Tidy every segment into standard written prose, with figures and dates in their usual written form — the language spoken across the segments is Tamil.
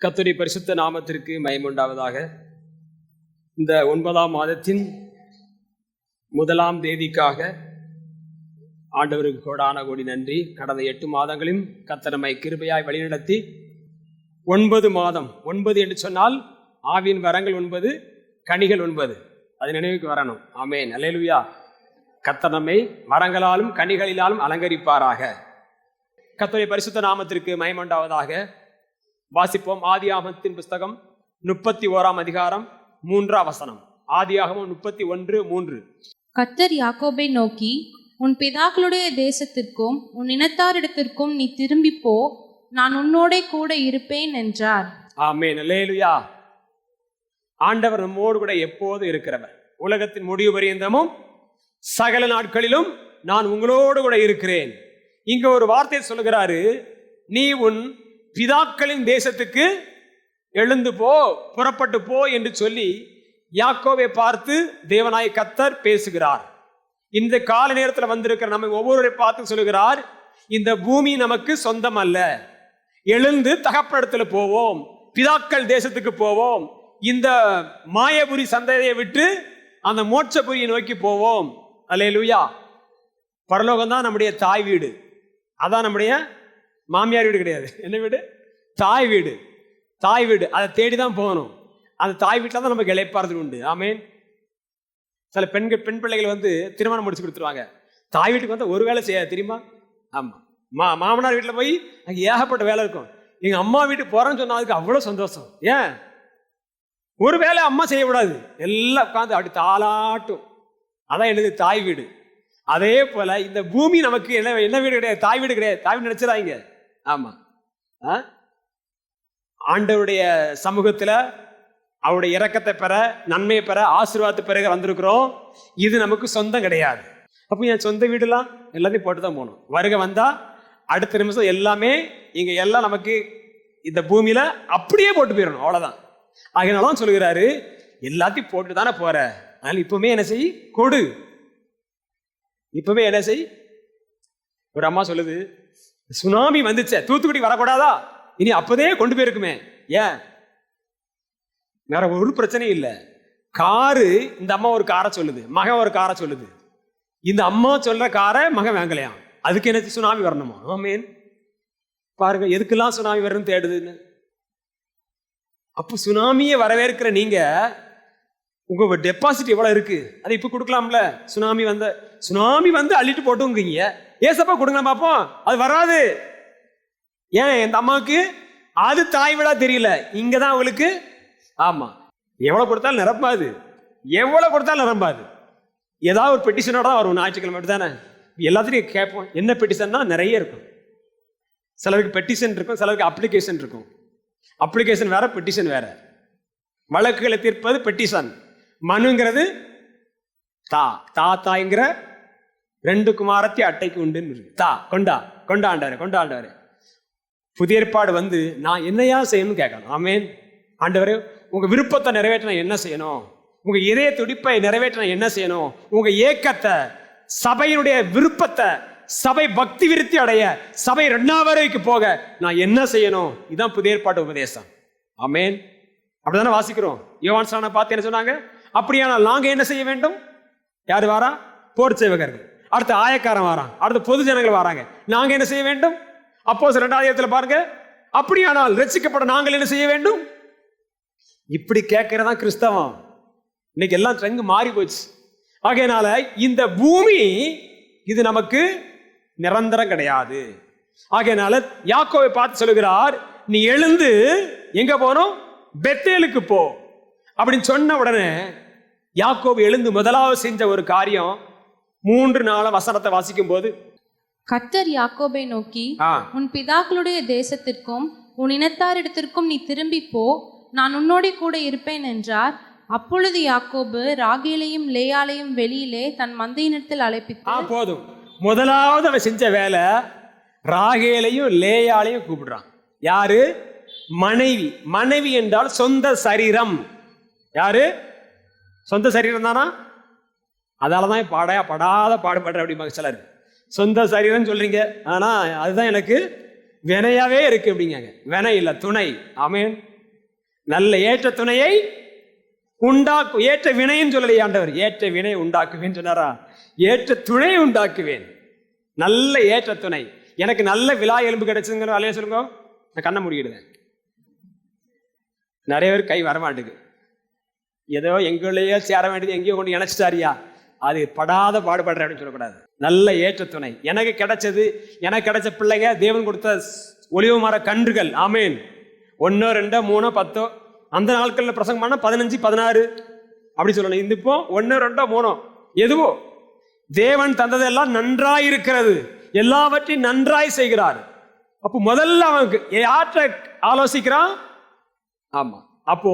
கர்த்தருடைய பரிசுத்த நாமத்திற்கு மகிமை உண்டாவதாக. இந்த 9ஆம் மாதத்தின் 1ஆம் தேதிக்காக ஆண்டவருக்கு கோடான கோடி நன்றி. கடந்த 8 மாதங்களிலும் கர்த்தர் நம்மை கிருபையாய் வழிநடத்தி 9 மாதம், 9 என்று சொன்னால் ஆவியின் வரங்கள் 9, கனிகள் 9. அது நினைவுக்கு வரணும். ஆமென், அல்லேலூயா. கர்த்தர் நம்மை வரங்களாலும் கனிகளினாலும் அலங்கரிப்பாராக. கர்த்தருடைய பரிசுத்த நாமத்திற்கு மகிமை உண்டாவதாக. வாசிப்போம். ஆதியாகமத்தின் புஸ்தகம் 31ஆம் அதிகாரம் 3ஆம் வசனம். ஆதியாகமம் 31:3. கர்த்தர் யாக்கோபை நோக்கி, உன் பிதாக்களுடைய தேசத்திற்கும் உன் இனத்தாரிடத்திற்கும் நீ திரும்பி போ, நான் உன்னோட கூட இருப்பேன் என்றார். ஆமென், அல்லேலூயா. ஆண்டவர் நம்மோடு கூட எப்போது இருக்கிறவர். உலகத்தின் முடிவு பரியந்தமும் சகல நாட்களிலும் நான் உங்களோடு கூட இருக்கிறேன். இங்க ஒரு வார்த்தை சொல்லுகிறாரு, நீ உன் பிதாக்களின் தேசத்துக்கு எழுந்து போ, புறப்பட்டு போ என்று சொல்லி யாக்கோபை பார்த்து தேவனாய் கர்த்தர் பேசுகிறார். இந்த கால நேரத்தில் வந்திருக்கிற நம்ம ஒவ்வொருவரை பார்த்து சொல்லுகிறார், இந்த பூமி நமக்கு சொந்தம் அல்ல, எழுந்து தகப்பனிடத்துல போவோம், பிதாக்கள் தேசத்துக்கு போவோம், இந்த மாயபுரி சந்ததியை விட்டு அந்த மோட்சபுரியை நோக்கி போவோம். அல்லேலூயா. பரலோகம் தான் நம்முடைய தாய் வீடு, அதான் நம்முடைய மாமியார் வீடு கிடையாது. என்ன வீடு? தாய் வீடு. தாய் வீடு, அதை தேடிதான் போகணும். அந்த தாய் வீட்டில் தான் நமக்கு இளைப்பாறுதல் உண்டு. ஆமேன். சில பெண் பிள்ளைகள் வந்து திருமணம் முடிச்சு கொடுத்துருவாங்க, தாய் வீட்டுக்கு வந்து ஒரு வேலை செய்யாது, தெரியுமா? ஆமாம். மாமனார் வீட்டில் போய் அங்கே ஏகப்பட்ட வேலை இருக்கும். எங்கள் அம்மா வீட்டுக்கு போகிறேன்னு சொன்னால் அதுக்கு அவ்வளோ சந்தோஷம். ஏன்? ஒரு வேலை அம்மா செய்யக்கூடாது, எல்லாம் உட்காந்து அப்படி தாளாட்டும். அதான் எனது தாய் வீடு. அதே போல இந்த பூமி நமக்கு என்ன வீடு கிடையாது, தாய் வீடு கிடையாது. தாய் வீடு நினைச்சிடாங்க. ஆமா, ஆண்டவருடைய சமூகத்துல அவருடைய இரக்கத்தை பெற, நன்மையை பெற, ஆசீர்வாதத்தை பிறகு வந்திருக்கிறோம். இது நமக்கு சொந்தம் கிடையாது. அப்போ என் சொந்த வீடுலாம் எல்லாத்தையும் போட்டு தான் போகணும். வருகை வந்தா அடுத்த நிமிஷம் எல்லாமே இங்க எல்லாம் நமக்கு இந்த பூமியில அப்படியே போட்டு போயிடணும், அவ்வளவுதான். அதனாலதான் சொல்லுகிறாரு, எல்லாத்தையும் போட்டு தானே போற, அதனால இப்பவுமே என்ன செய், கொடு. இப்பவே என்ன செய். ஒரு அம்மா சொல்லுது, சுனாமி வந்துச்சே, தூத்துக்குடி வரக்கூடாதா? இனி அப்பதே கொண்டு போயிருக்குமே. ஏன்? வேற ஒரு பிரச்சனையும் இல்லை. காரு, இந்த அம்மா ஒரு காரை சொல்லுது, மகன் ஒரு காரை சொல்லுது. இந்த அம்மா சொல்ற காரை மகன் வாங்கலையாம், அதுக்கு என்ன சுனாமி வரணுமா? ஆமேன். பாருங்க எதுக்கெல்லாம் சுனாமி வரணும்னு தேடுதுன்னு. அப்போ சுனாமியை வரவேற்கிற நீங்க, உங்க டெபாசிட் எவ்வளவு இருக்கு, அதை இப்ப கொடுக்கலாம்ல. சுனாமி வந்து அள்ளிட்டு போட்டுங்க, ஏசப்பா கொடுங்க பார்ப்போம். அது வராது. ஏன்? இந்த அம்மாவுக்கு அது தாய் விழா தெரியல, இங்கதான் அவளுக்கு. ஆமா, எவ்வளவு கொடுத்தாலும் நிரப்பாது, எவ்வளவு கொடுத்தாலும் நிரம்பாது. ஏதாவது ஒரு பெட்டிஷனோட தான் வரும். ஞாயிற்றுக்கிழமை தானே எல்லாத்துலையும் கேட்போம். என்ன பெட்டிஷன்னா நிறைய இருக்கும். சிலருக்கு பெட்டிஷன் இருக்கும், சிலருக்கு அப்ளிகேஷன் இருக்கும். அப்ளிகேஷன் வேற, பெட்டிஷன் வேற. வழக்குகளை தீர்ப்பது பெட்டிஷன். மனுங்கிறது தாங்கிற 2 குமாரத்தி அட்டைக்கு உண்டு. கொண்டாண்டாரு. புதிய ஏற்பாடு வந்து நான் என்னையா செய்யணும்னு கேட்கணும். ஆமேன். ஆண்டவரே, உங்க விருப்பத்தை நிறைவேற்ற நான் என்ன செய்யணும், உங்க இதய துடிப்பை நிறைவேற்ற நான் என்ன செய்யணும், உங்க ஏக்கத்தை, சபையினுடைய விருப்பத்தை, சபை பக்தி விருத்தி அடைய, சபை 2ஆம் வரைக்கு போக நான் என்ன செய்யணும். இதுதான் புதிய ஏற்பாடு உபதேசம். ஆமேன். அப்படிதானே வாசிக்கிறோம். யோவான் ஸ்நானனை பார்த்து என்ன சொன்னாங்க? அப்படியானால் நாங்க என்ன செய்ய வேண்டும்? யாரு வாரா? போர் சேவகர்கள். அடுத்து ஆயக்காரன் வாரான், அடுத்து பொது ஜனங்கள் வராங்க. நாங்க என்ன செய்ய வேண்டும்? அப்போஸ்தலர் 2ஆம் அதிகாரத்துல பாருங்க, அப்படியானால் ரட்சிக்கப்பட நாங்கள் என்ன செய்ய வேண்டும்? இப்படி கேட்கறதா கிறிஸ்தவம். இன்னைக்கு எல்லாம் ட்ரெண்ட் மாறி போச்சு. ஆகையினால இந்த பூமி இது நமக்கு நிரந்தரம் கிடையாது. ஆகையினால யாக்கோபை பார்த்து சொல்லுகிறார், நீ எழுந்து எங்க போனோம்? பெத்தேலுக்கு போ அப்படின்னு சொன்ன உடனே யாக்கோபு எழுந்து முதலாவது செஞ்ச ஒரு காரியம், 3-4 வசனத்தை வாசிக்கும் போது, கர்த்தர் யாக்கோபை நோக்கி, உன் பிதாக்களுடைய தேசத்திற்கும் உன் இனத்தாரிடத்திற்கும் நீ திரும்பி போ, நான் உன்னோட கூட இருப்பேன் என்றார். அப்பொழுது யாக்கோபு ராகேலையும் லேயாலையும் வெளியிலே தன் மந்தையினத்தில் அழைப்பித்து. போதும். முதலாவது அவன் செஞ்ச வேலை, ராகேலையும் லேயாலையும் கூப்பிடுறான். யாரு? மனைவி. மனைவி என்றால் சொந்த சரீரம். யாரு? சொந்த சரீரம் தானா? அதனாலதான் படாத பாடுபடுற அப்படி சிலர் சொந்த சரீரம் சொல்றீங்க, ஆனா அதுதான் எனக்கு வினையாவே இருக்கு அப்படிங்க. வினை இல்லை, துணை. ஆமேன். நல்ல ஏற்ற துணையை உண்டாக்கு. ஏற்ற வினைன்னு சொல்லலையே ஆண்டவர், ஏற்ற வினை உண்டாக்குவேன் சொன்னாரா? ஏற்ற துணை உண்டாக்குவேன். நல்ல ஏற்ற துணை. எனக்கு நல்ல விழா எலும்பு கிடைச்சுங்கிற அலைய சொல்லுங்க. நான் கண்ணை மூடிடுவேன். நிறைய பேர் கை வரமாட்டுக்கு. ஏதோ எங்களையே சேர வேண்டியது எங்கேயோ கொண்டு இணைச்சிட்டாரியா, அது படாத பாடுபடுற அப்படின்னு சொல்லக்கூடாது. நல்ல ஏற்ற துணை. எனக்கு கிடைச்சது, எனக்கு கிடைச்ச பிள்ளைங்க தேவன் கொடுத்த ஒலிவு மர கன்றுகள். ஆமேன். 1 2 3 10 அந்த நாட்களில் பிரசங்கம் பண்ண 15 16 அப்படி சொல்லணும். இந்த இப்போ 1 2 3 எதுவோ தேவன் தந்ததெல்லாம் நன்றாய் இருக்கிறது, எல்லாவற்றையும் நன்றாய் செய்கிறார். அப்போ முதல்ல அவனுக்கு யாற்ற ஆலோசிக்கிறான். ஆமா, அப்போ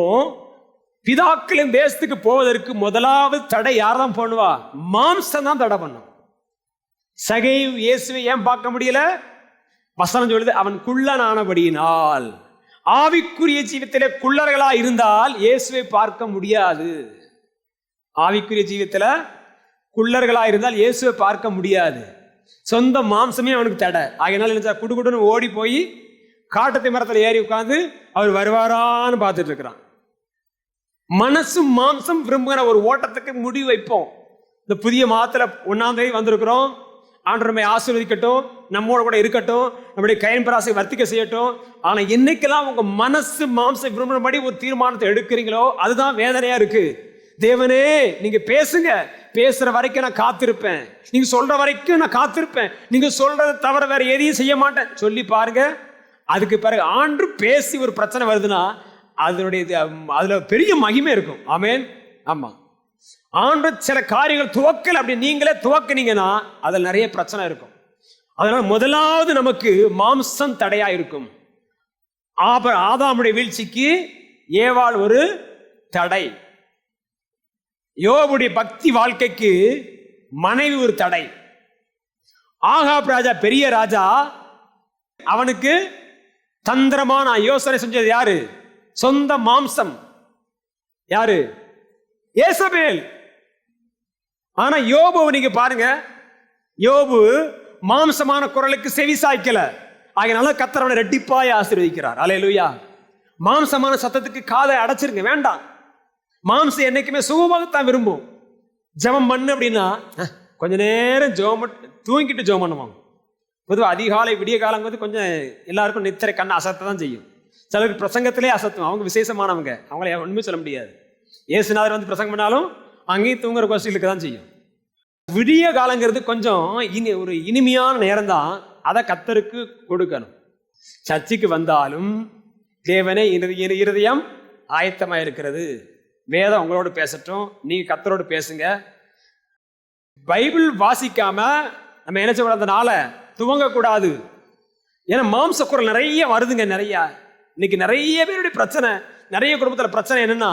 பிதாக்களின் தேசத்துக்கு போவதற்கு முதலாவது தடை யார்தான் பண்ணுவா? மாம்சம் தான் தடை பண்ணும். சகை இயேசுவை ஏன் பார்க்க முடியல? வசனம் சொல்லுது, அவன் குள்ளன் ஆனபடியினால். ஆவிக்குரிய ஜீவித்திலே குள்ளர்களா இருந்தால் இயேசுவை பார்க்க முடியாது. ஆவிக்குரிய ஜீவித்தில குள்ளர்களா இருந்தால் இயேசுவை பார்க்க முடியாது. சொந்த மாம்சமே அவனுக்கு தடை. ஆகையினால என்ன, குடுகுடுன்னு ஓடி போய் காட்டத்தை மரத்தில் ஏறி உட்கார்ந்து அவர் வருவாரான்னு பார்த்துட்டு இருக்கிறான். மனசும் மாம்சம் விரும்புகிற ஒரு ஓட்டத்துக்கு முடிவு வைப்போம். இந்த புதிய மாதத்துல 1ஆம் தேதி வந்திருக்கிறோம். ஆண்டவர் நம்மை ஆசீர்வதிக்கட்டும், நம்மோட கூட இருக்கட்டும், நம்முடைய கையின் பராசை வர்த்திக்க செய்யட்டும். ஆனா என்னைக்கெல்லாம் உங்க மனசு மாம்சம் விரும்புறபடி ஒரு தீர்மானத்தை எடுக்கிறீங்களோ அதுதான் வேதனையா இருக்கு. தேவனே நீங்க பேசுங்க, பேசுற வரைக்கும் நான் காத்திருப்பேன், நீங்க சொல்ற வரைக்கும் நான் காத்திருப்பேன், நீங்க சொல்றதை தவிர வேற எதையும் செய்ய மாட்டேன் சொல்லி பாருங்க. அதுக்கு பிறகு ஆண்டு பேசி ஒரு பிரச்சனை வருதுன்னா அதுல பெரிய மகிமை இருக்கும். ஆமேன். ஆமா, ஆண்டு சில காரியங்கள் துவக்கல் அப்படி நீங்களே துவக்கினீங்கன்னா அதில் நிறைய பிரச்சனை இருக்கும். அதனால முதலாவது நமக்கு மாம்சம் தடையா இருக்கும். ஆதாமுடைய வீழ்ச்சிக்கு ஏவாள் ஒரு தடை. யோபுடைய பக்தி வாழ்க்கைக்கு மனைவி ஒரு தடை. ஆகாப் ராஜா பெரிய ராஜா, அவனுக்கு தந்திரமான யோசனை செஞ்சது யாரு? சொந்த மாம்சம். யாரு? ஏசபேல். ஆனா யோபு நீங்க பாருங்க, யோபு மாம்சமான குரலுக்கு செவி சாய்க்கல. ஆகையால கர்த்தர் அவனை ரெட்டிப்பாய் ஆசீர்வதிக்கிறார். அல்லேலூயா. மாம்சமான சத்தத்துக்கு காதை அடைச்சிருங்க, வேண்டாம். மாம்சம் என்னைக்குமே சுகமாகத்தான் விரும்பும். ஜெபம் பண்ணு அப்படின்னா கொஞ்ச நேரம் தூங்கிட்டு ஜெபம் பண்ணுவாங்க. பொதுவாக அதிகாலை விடிய காலம் வந்து கொஞ்சம் எல்லாருக்கும் நித்திரை கண்ணை அசத்த தான் செய்யும். சிலருக்கு பிரசங்கத்திலே அசத்தும். அவங்க விசேஷமானவங்க, அவங்கள ஒண்ணுமே சொல்ல முடியாது. இயேசுநாதர் வந்து பிரசங்கம் பண்ணாலும் அங்கேயும் தூங்குற கோஷ்டிகளுக்கு தான் செய்யும். விடிய காலங்கிறது கொஞ்சம் ஒரு இனிமையான நேரம் தான். அதை கர்த்தருக்கு கொடுக்கணும். சர்ச்சுக்கு வந்தாலும் தேவனே இருதயம் ஆயத்தமா இருக்கிறது, வேதம் உங்களோடு பேசட்டும், நீங்க கர்த்தரோடு பேசுங்க. பைபிள் வாசிக்காம நம்ம என்ன செய்யக்கூடாதுனால துவங்கக்கூடாது. ஏன்னா மாம்ச குரல் நிறைய வருதுங்க. இன்னைக்கு நிறைய பேருடைய பிரச்சனை, நிறைய குடும்பத்தில் பிரச்சனை என்னன்னா,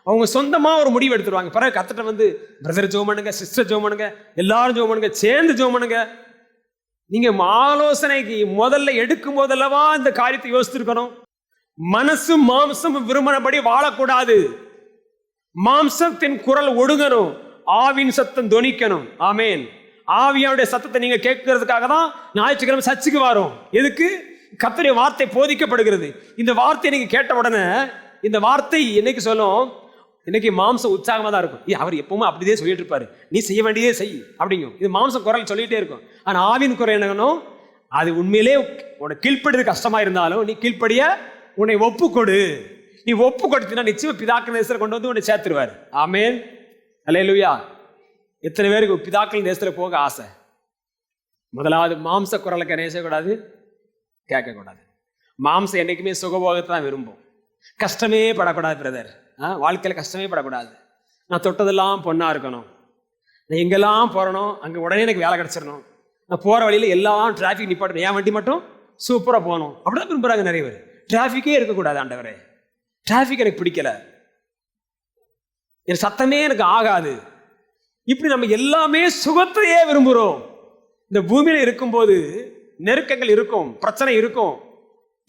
அவங்க சொந்தமா ஒரு முடிவு எடுத்துருவாங்க. பிறகு கர்த்தர்ட்ட வந்து பிரதர் ஜெபம் பண்ணுங்க, சிஸ்டர் ஜெபம் பண்ணுங்க, எல்லாரும் ஜெபம் பண்ணுங்க, சேர்ந்து ஜெபம் பண்ணுங்க. நீங்க ஆலோசனைக்கு முதல்ல எடுக்கும் போதல்லவா இந்த காரியத்தை யோசிச்சிருக்கணும். மனசும் மாம்சமும் விரும்பினபடி வாழக்கூடாது. மாம்சத்தின் குரல் ஒடுங்கணும், ஆவின் சத்தம் தொனிக்கணும். ஆமேன். ஆவியாவுடைய சத்தத்தை நீங்க கேட்கறதுக்காக தான் ஞாயிற்றுக்கிழமை சர்ச்சுக்கு வரும். எதுக்கு? கர்த்தருடைய வார்த்தை போதிக்கப்படுகிறது. இந்த வார்த்தையை நீங்க கேட்ட உடனே இந்த வார்த்தை என்னைக்கு சொல்லும்? இன்னைக்கு மாம்சம் உற்சாகமா தான் இருக்கும். அவர் எப்பவுமே அப்படியே சொல்லிட்டு இருப்பாரு, நீ செய்ய வேண்டியதே செய் அப்படிங்கும். இது மாம்சம் குரல் சொல்லிட்டே இருக்கும். ஆனா ஆவின் குரல் என்னங்கணும்? அது உண்மையிலே உனக்கு கீழ்ப்படுறது கஷ்டமா இருந்தாலும் நீ கீழ்ப்படிய உன்னை ஒப்பு கொடு. நீ ஒப்பு கொடுத்தீங்கன்னா நிச்சயம் பிதாக்கள் தேசத்துல கொண்டு வந்து உன்னை சேர்த்துருவார். ஆமேன். அல்லேலூயா. எத்தனை பேருக்கு பிதாக்கள் தேசத்துல போக ஆசை? முதலாவது மாம்ச குரலுக்கு என்ன செய்யக்கூடாது? கேட்கக்கூடாது. மாம்சம் என்னைக்குமே சுகபோகத்தான் விரும்பும். கஷ்டமே படக்கூடாது பிரதர். வாழ்க்கையில கஷ்டமே படக்கூடாது. நான் தொட்டதெல்லாம் பொண்ணா இருக்கணும், நான் எங்கெல்லாம் போறனோ அங்கே உடனே எனக்கு வேலை கிடைச்சிடணும், நான் போற வழியில எல்லாம் டிராஃபிக் நிப்பாட்டணும், என் வண்டி மட்டும் சூப்பரா போகணும் அப்படிதான் விரும்புறாங்க நிறைய பேர். டிராஃபிக்கே இருக்கக்கூடாது ஆண்டவரே, டிராஃபிக் எனக்கு பிடிக்கல, என் சத்தமே எனக்கு ஆகாது. இப்படி நம்ம எல்லாமே சுகத்தையே விரும்புகிறோம். இந்த பூமியில இருக்கும்போது நெருக்கங்கள் இருக்கும், பிரச்சனை இருக்கும்,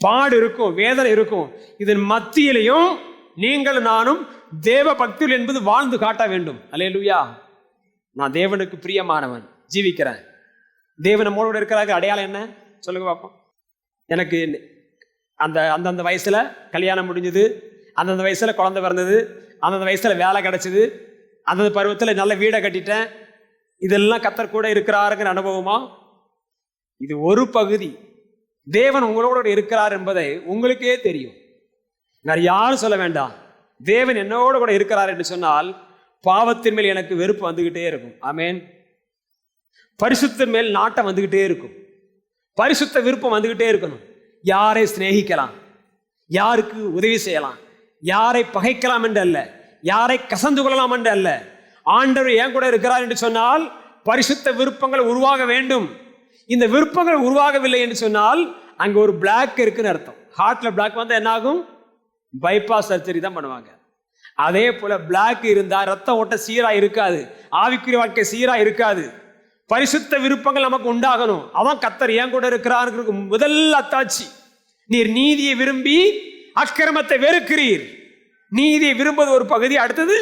பாடு இருக்கும், வேதனை இருக்கும். இதன் மத்தியிலையும் நீங்கள் நானும் தேவ பக்தியில் என்பது வாழ்ந்து காட்ட வேண்டும். அல்லேலூயா. நான் தேவனுக்கு பிரியமானவன், ஜீவிக்கிறேன். தேவன் நம்மளோட இருக்கிறாங்க. அடையாளம் என்ன சொல்லுங்க பார்ப்போம். எனக்கு அந்த வயசுல கல்யாணம் முடிஞ்சது, அந்தந்த வயசுல குழந்தை பிறந்தது, அந்தந்த வயசுல வேலை கிடைச்சது, அந்தந்த பருவத்தில் நல்ல வீடை கட்டிட்டேன், இதெல்லாம் கர்த்தர் கூட இருக்கிறாருங்கிற அனுபவமா? இது ஒரு பகுதி. தேவன் உங்களோட இருக்கிறார் என்பதை உங்களுக்கே தெரியும், வேற யாரும் சொல்ல வேண்டாம். தேவன் என்னோட கூட இருக்கிறார் என்று சொன்னால் பாவத்தின் மேல் எனக்கு வெறுப்பு வந்துகிட்டே இருக்கும். ஆமேன். பரிசுத்தின் மேல் நாட்டம் வந்துகிட்டே இருக்கும், பரிசுத்த விருப்பம் வந்துகிட்டே இருக்கணும். யாரை சிநேகிக்கலாம், யாருக்கு உதவி செய்யலாம், யாரை பகைக்கலாம் என்று அல்ல, யாரை கசந்து கொள்ளலாம் என்று அல்ல. ஆண்டவர் ஏன் கூட இருக்கிறார் என்று சொன்னால் பரிசுத்த விருப்பங்கள் உருவாக வேண்டும். இந்த விருப்பங்கள் உருவாகவில்லை என்று சொன்னால் அங்க ஒரு பிளாக் இருக்குன்னு அர்த்தம். ஹார்ட்ல பிளாக் வந்தா என்ன ஆகும்? பைபாஸ் சர்ஜரி தான் பண்ணுவாங்க. அதே போல பிளாக் இருந்தா ரத்த ஓட்ட சீரா இருக்காது, ஆவிக்குரிய வாழ்க்கை சீரா இருக்காது. பரிசுத்த விருப்பங்கள் நமக்கு உண்டாகணும். அவன் கர்த்தர் ஏன் கூட இருக்கிறார் முதல் அத்தாட்சி. நீர் நீதியை விரும்பி அக்கிரமத்தை வெறுக்கிறீர். நீதியை விரும்புவது ஒரு பகுதி, அடுத்தது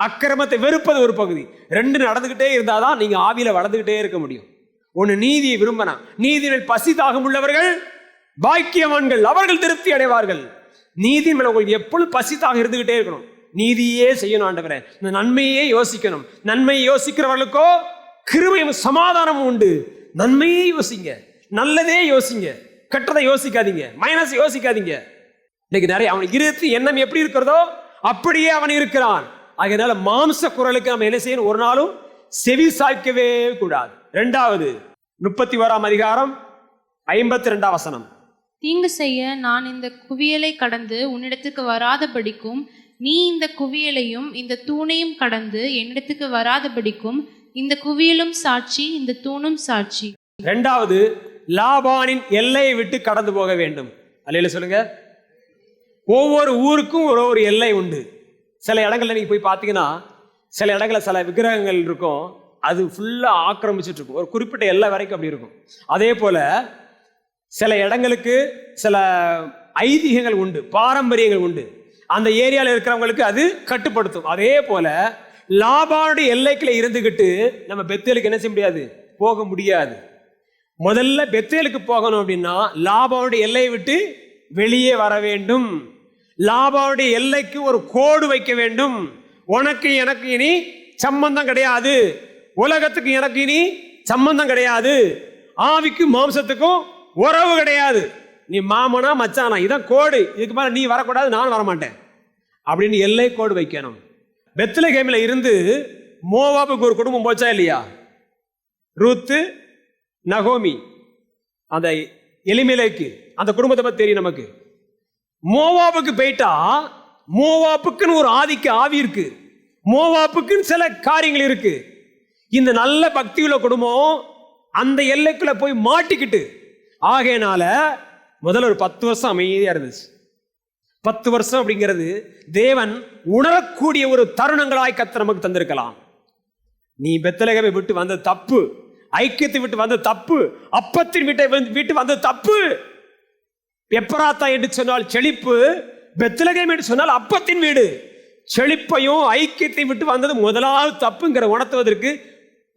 அக்கிரமத்தை வெறுப்பது ஒரு பகுதி. ரெண்டு நடந்துகிட்டே இருந்தாதான் நீங்க ஆவியில வளர்ந்துகிட்டே இருக்க முடியும். ஒன்னு நீதியை விரும்பினா, நீதியில் பசி தாகம் உள்ளவர்கள் பாக்கியவான்கள், அவர்கள் திருப்தி அடைவார்கள். நீதி மேல உங்களுக்கு எப்பொழுது பசி தாகம் இருந்துகிட்டே இருக்கணும். நீதியே செய்யணும் ஆண்டவரே, இந்த நன்மையே யோசிக்கணும். நன்மையை யோசிக்கிறவர்களுக்கோ கிருபையும் சமாதானமும் உண்டு. நன்மையே யோசிங்க, நல்லதே யோசிங்க, கெட்டதை யோசிக்காதீங்க, மைனஸ் யோசிக்காதீங்க. இன்னைக்கு நிறைய அவன் இருத்து எண்ணம் எப்படி இருக்கிறதோ அப்படியே அவன் இருக்கிறான். அதனால மாம்ச குரலுக்கு நம்ம என்ன செய்யணும்? ஒரு நாளும் செவி சாய்க்கவே கூடாது. 2வது 31ஆம் அதிகாரம் 52ஆம் வசனம். தீங்கு செய்ய நான் இந்த குவியலை கடந்து உன்னிடத்துக்கு வராதபடிக்கும், நீ இந்த குவியலையும் இந்த தூணையும் கடந்து என்னிடத்துக்கு வராதபடிக்கும், இந்த குவியலும் சாட்சி, இந்த தூணும் சாட்சி. 2வது லாபானின் எல்லையை விட்டு கடந்து போக வேண்டும். அல்லேலூயா சொல்லுங்க. ஒவ்வொரு ஊருக்கும் ஒரு எல்லை உண்டு. சில இடங்கள்ல நீங்க போய் பார்த்தீங்கன்னா, சில இடங்கள்ல சில விக்கிரகங்கள் இருக்கும், அது ஃபுல்லா ஆக்கிரமிச்சுட்டு இருக்கும். ஒரு குறிப்பிட்ட எல்லை வரைக்கும் அப்படி இருக்கும். அதே போல சில இடங்களுக்கு சில ஐதீகங்கள் உண்டு, பாரம்பரியங்கள் உண்டு. அந்த ஏரியாவில் இருக்கிறவங்களுக்கு அது கட்டுப்படுத்தும். அதே போல லாபானுடைய எல்லைக்குள்ள இருந்துகிட்டு நம்ம பெத்தேலுக்கு என்ன செய்ய முடியாது? போக முடியாது. முதல்ல பெத்தேலுக்கு போகணும் அப்படின்னா லாபானுடைய எல்லையை விட்டு வெளியே வர வேண்டும். லாபானுடைய எல்லைக்கு ஒரு கோடு வைக்க வேண்டும். உனக்கு எனக்கு இனி சம்பந்தம் கிடையாது, உலகத்துக்கு எனக்கு இனி சம்பந்தம் கிடையாது, ஆவிக்கும் மாம்சத்துக்கும் உறவு கிடையாது. நீ மாமனா மச்சானா, இதான் கோடு. இதுக்கு மேல நீ வரக்கூடாது, நான் வரமாட்டேன் அப்படின்னு எல்லை கோடு வைக்கணும். பெத்லகேமில் இருந்து மோவாபுக்கு ஒரு குடும்பம் போச்சா இல்லையா? ரூத்து, நகோமி, அந்த எலிமெலேக்கு, அந்த குடும்பத்தை பத்தி தெரியும் நமக்கு. மோவாபுக்கு போயிட்டா மோவாபுக்குன்னு ஒரு ஆதிக்க ஆவி இருக்கு, மோவாபுக்குன்னு சில காரியங்கள் இருக்கு. இந்த நல்ல பக்தி உள்ள குடும்பம் அந்த எல்லைக்குள்ள போய் மாட்டிக்கிட்டு, ஆகையினால முதல்ல ஒரு 10 வருஷம் அமைதியா இருந்துச்சு. 10 வருஷம் அப்படிங்கிறது தேவன் உணரக்கூடிய ஒரு தருணங்களாய் கர்த்தர் நமக்கு தந்திருக்கலாம். நீ பெத்லகேமை விட்டு வந்த தப்பு, ஐக்கியத்தை விட்டு வந்த தப்பு, அப்பத்தின் வீட்டு வந்த தப்பு. எப்ராத்தா என்று சொன்னால் செழிப்பு, பெத்லகேம் என்று சொன்னால் அப்பத்தின் வீடு. செழிப்பையும் ஐக்கியத்தை விட்டு வந்தது முதலாவது தப்புங்கிற உணர்த்துவதற்கு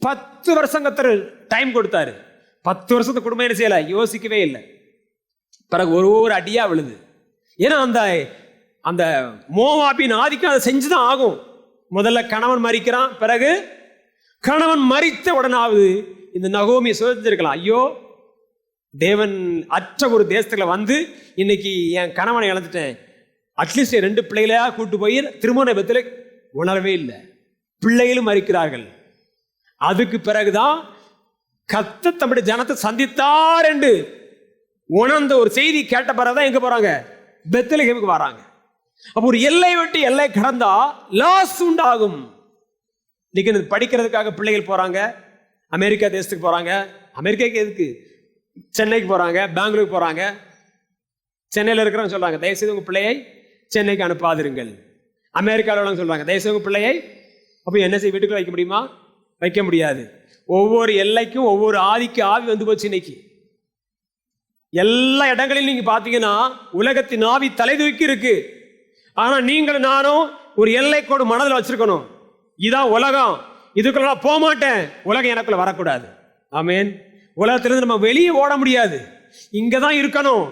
10 வருஷம் கர்த்தர் டைம் கொடுத்தாரு. 10 வருஷத்து குடும்பம் என்ன செய்யல? யோசிக்கவே இல்லை. பிறகு ஒரு அடியா விழுது. ஏன்னா அந்த மோவாபின் ஆதிக்கம் அதை செஞ்சுதான் ஆகும். முதல்ல கணவன் மரிக்கிறான், பிறகு கணவன் மரித்த உடனாவது இந்த நகோமி சோதிச்சிருக்கலாம், ஐயோ தேவன் அற்ற ஒரு தேசத்துல வந்து இன்னைக்கு என் கணவனை இழந்துட்டேன், அட்லீஸ்ட் 2 பிள்ளைகளையா கூட்டு போய் திருமண பத்தில உணரவே இல்லை. பிள்ளைகளும் மரிக்கிறார்கள். அதுக்கு பிறகுதான் கர்த்தர் தம்முடைய ஜனத்தை சந்தித்தார் என்று உணர்ந்த ஒரு செய்தி கேட்ட பிறகுதான் எங்க போறாங்க? பெத்லகேமுக்கு வராங்க. அப்போ ஒரு எல்லை விட்டு எல்லை கடந்தா லாஸ் உண்டாகும். இன்னைக்கு படிக்கிறதுக்காக பிள்ளைகள் போறாங்க, அமெரிக்கா தேசத்துக்கு போறாங்க. அமெரிக்காவுக்கு எதுக்கு? சென்னைக்கு போறாங்க, பெங்களூருக்கு போறாங்க. சென்னையில் இருக்கிறவங்க சொல்றாங்க, தயவுசெய்து உங்க பிள்ளையை சென்னைக்கு அனுப்பாதிருங்கள். அமெரிக்காவில் சொல்றாங்க, தயவுசெய்து உங்க பிள்ளையை. அப்போ என்ன செய்ய? வீட்டுக்குள்ள வைக்க முடியுமா? வைக்க முடியாது. ஒவ்வொரு எல்லைக்கும் ஒவ்வொரு ஆதிக்க ஆவி வந்து போச்சு. இன்னைக்கு எல்லா இடங்களிலும் நீங்க பாத்தீங்கன்னா உலகத்தின் ஆவி தலை தூக்கி இருக்கு. ஆனா நீங்களும் நானும் ஒரு எல்லைக்கோடு மனதில் வச்சிருக்கணும். இதான் உலகம், இதுக்குள்ள போக மாட்டேன், உலகம் எனக்குள்ள வரக்கூடாது. ஆமேன். உலகத்திலிருந்து நம்ம வெளியே ஓட முடியாது, இங்கதான் இருக்கணும்.